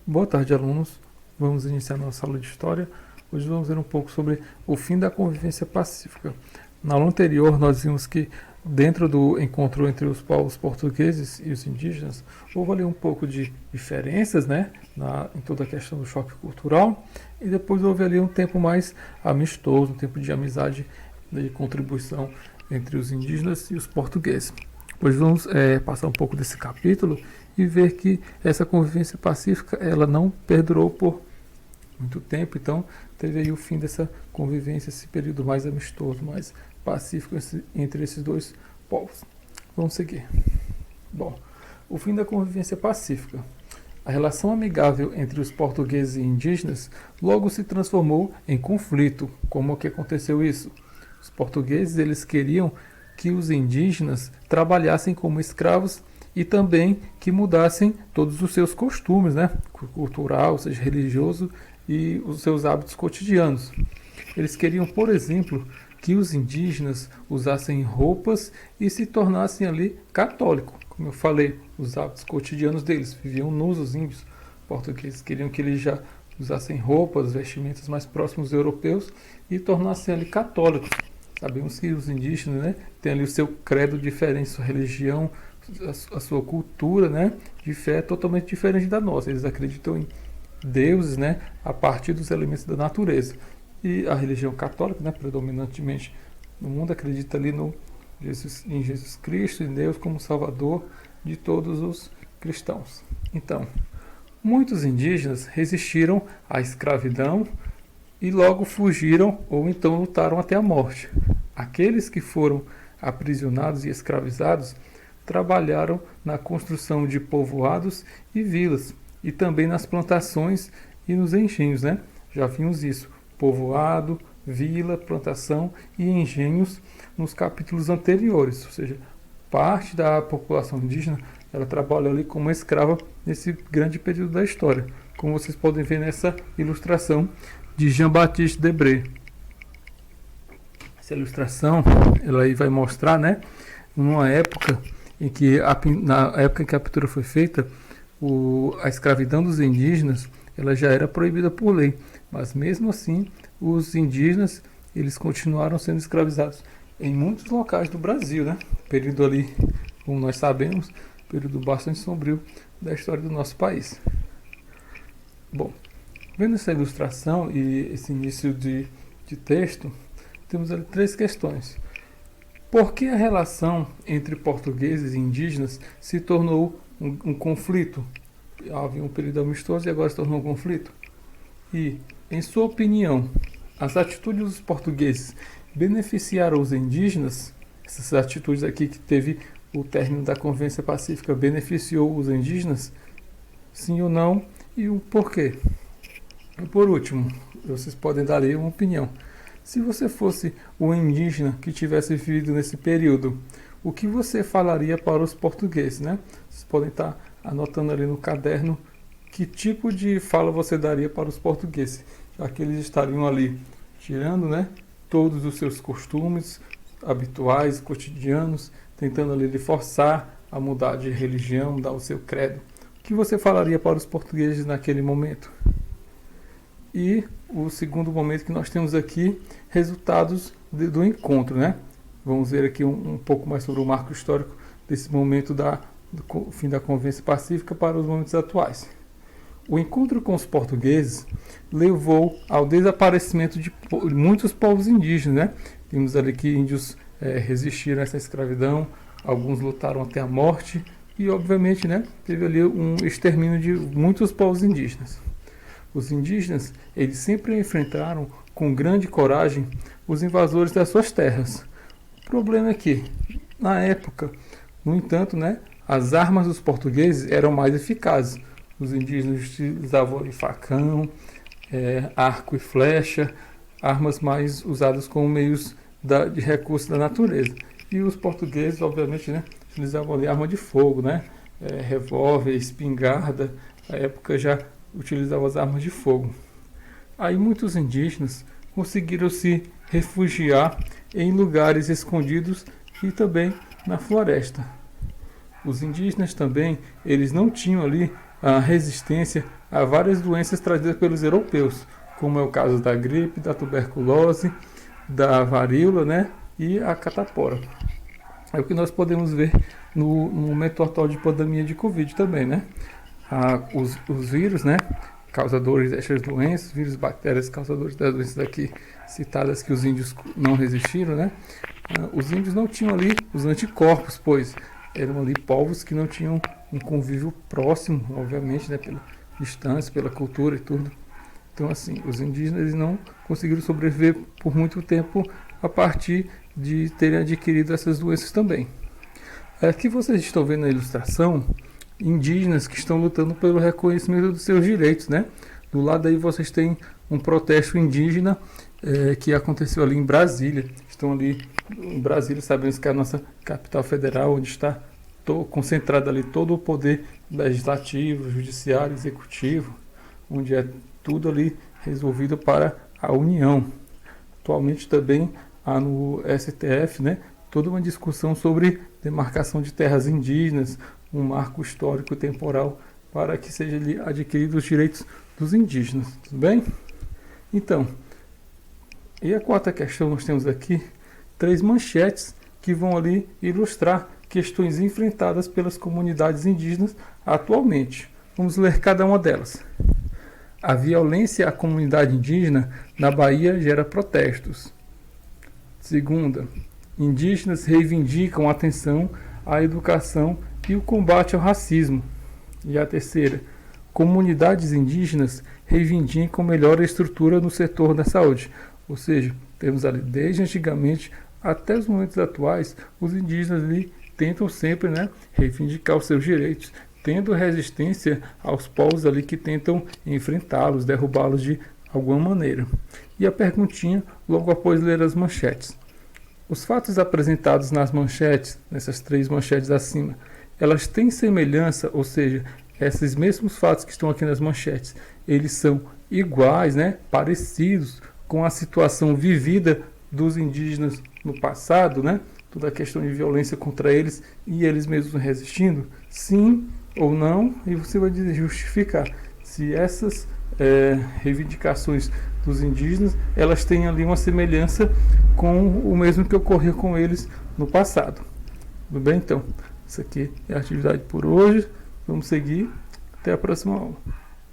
Boa tarde, alunos. Vamos iniciar nossa aula de História. Hoje vamos ver um pouco sobre o fim da convivência pacífica. Na aula anterior, nós vimos que dentro do encontro entre os povos portugueses e os indígenas, houve ali um pouco de diferenças, né, em toda a questão do choque cultural, e depois houve ali um tempo mais amistoso, um tempo de amizade e contribuição entre os indígenas e os portugueses. Hoje vamos passar um pouco desse capítulo e ver que essa convivência pacífica ela não perdurou por muito tempo, então teve aí o fim dessa convivência, esse período mais amistoso, mais pacífico entre esses dois povos. Vamos seguir. Bom, o fim da convivência pacífica. A relação amigável entre os portugueses e indígenas logo se transformou em conflito. Como que aconteceu isso? Os portugueses eles queriam que os indígenas trabalhassem como escravos e também que mudassem todos os seus costumes, né? Cultural, ou seja, religioso e os seus hábitos cotidianos. Eles queriam, por exemplo, que os indígenas usassem roupas e se tornassem ali católicos. Como eu falei, os hábitos cotidianos deles, viviam nus os índios. Portugueses queriam que eles já usassem roupas, vestimentas mais próximos dos europeus e tornassem ali católicos. Sabemos que os indígenas, né, têm ali o seu credo diferente, sua religião, a sua cultura, né, de fé é totalmente diferente da nossa. Eles acreditam em deuses, né, a partir dos elementos da natureza. E a religião católica, né, predominantemente no mundo, acredita ali em Jesus Cristo, em Deus como Salvador de todos os cristãos. Então, muitos indígenas resistiram à escravidão e logo fugiram ou então lutaram até a morte. Aqueles que foram aprisionados e escravizados trabalharam na construção de povoados e vilas e também nas plantações e nos engenhos, né? Já vimos isso, povoado, vila, plantação e engenhos nos capítulos anteriores, ou seja, parte da população indígena ela trabalha ali como escrava nesse grande período da história, como vocês podem ver nessa ilustração de Jean-Baptiste Debré. Essa ilustração ela aí vai mostrar, né, numa época em que na época em que a pintura foi feita, a escravidão dos indígenas ela já era proibida por lei, mas mesmo assim os indígenas eles continuaram sendo escravizados em muitos locais do Brasil, né? Período ali, como nós sabemos, período bastante sombrio da história do nosso país. Bom, vendo essa ilustração e esse início de texto, temos ali três questões. Por que a relação entre portugueses e indígenas se tornou um conflito? Havia um período amistoso e agora se tornou um conflito? E, em sua opinião, as atitudes dos portugueses beneficiaram os indígenas? Essas atitudes aqui que teve o término da convivência pacífica beneficiou os indígenas? Sim ou não? E o porquê? E por último, vocês podem dar aí uma opinião. Se você fosse um indígena que tivesse vivido nesse período, o que você falaria para os portugueses, né? Vocês podem estar anotando ali no caderno que tipo de fala você daria para os portugueses, já que eles estariam ali tirando, né, todos os seus costumes habituais, cotidianos, tentando ali lhe forçar a mudar de religião, mudar o seu credo. O que você falaria para os portugueses naquele momento? E o segundo momento que nós temos aqui, resultados do encontro, né? Vamos ver aqui um pouco mais sobre o marco histórico desse momento do fim da convivência pacífica para os momentos atuais. O encontro com os portugueses levou ao desaparecimento de muitos povos indígenas, né? Vimos ali que índios resistiram a essa escravidão, alguns lutaram até a morte e, obviamente, né, teve ali um extermínio de muitos povos indígenas. Os indígenas, eles sempre enfrentaram com grande coragem os invasores das suas terras. O problema é que, na época, no entanto, né, as armas dos portugueses eram mais eficazes. Os indígenas utilizavam ali facão, arco e flecha, armas mais usadas como meios de recursos da natureza. E os portugueses, obviamente, né, utilizavam ali arma de fogo, né, revólver, espingarda. Na época já utilizavam as armas de fogo. Aí muitos indígenas conseguiram se refugiar em lugares escondidos e também na floresta. Os indígenas também, eles não tinham ali a resistência a várias doenças trazidas pelos europeus, como é o caso da gripe, da tuberculose, da varíola, né, e a catapora. É o que nós podemos ver no momento atual de pandemia de Covid também, né? Os vírus, né, causadores dessas doenças, vírus, bactérias causadores das doenças aqui citadas que os índios não resistiram, né? Os índios não tinham ali os anticorpos, pois eram ali povos que não tinham um convívio próximo, obviamente, né, pela distância, pela cultura e tudo. Então, assim, os indígenas eles não conseguiram sobreviver por muito tempo a partir de terem adquirido essas doenças também. Aqui vocês estão vendo na ilustração indígenas que estão lutando pelo reconhecimento dos seus direitos, né? Do lado aí vocês têm um protesto indígena que aconteceu ali em Brasília. Estão ali em Brasília, sabemos que é a nossa capital federal, onde está concentrado ali todo o poder legislativo, judiciário, executivo, onde é tudo ali resolvido para a União. Atualmente também há no STF, né, toda uma discussão sobre demarcação de terras indígenas, um marco histórico temporal para que sejam adquiridos os direitos dos indígenas, tudo bem? Então, e a quarta questão nós temos aqui 3 manchetes que vão ali ilustrar questões enfrentadas pelas comunidades indígenas atualmente. Vamos ler cada uma delas. A violência à comunidade indígena na Bahia gera protestos. Segunda, indígenas reivindicam atenção à educação e o combate ao racismo. E a terceira, comunidades indígenas reivindicam melhor a estrutura no setor da saúde. Ou seja, temos ali desde antigamente até os momentos atuais, os indígenas ali tentam sempre, né, reivindicar os seus direitos, tendo resistência aos povos ali que tentam enfrentá-los, derrubá-los de alguma maneira. E a perguntinha, logo após ler as manchetes. Os fatos apresentados nas manchetes, nessas 3 manchetes acima, elas têm semelhança, ou seja, esses mesmos fatos que estão aqui nas manchetes, eles são iguais, né, parecidos com a situação vivida dos indígenas no passado, né, toda a questão de violência contra eles e eles mesmos resistindo? Sim ou não, e você vai justificar se essas reivindicações dos indígenas, elas têm ali uma semelhança com o mesmo que ocorreu com eles no passado. Tudo bem? Então, isso aqui é a atividade por hoje. Vamos seguir. Até a próxima aula.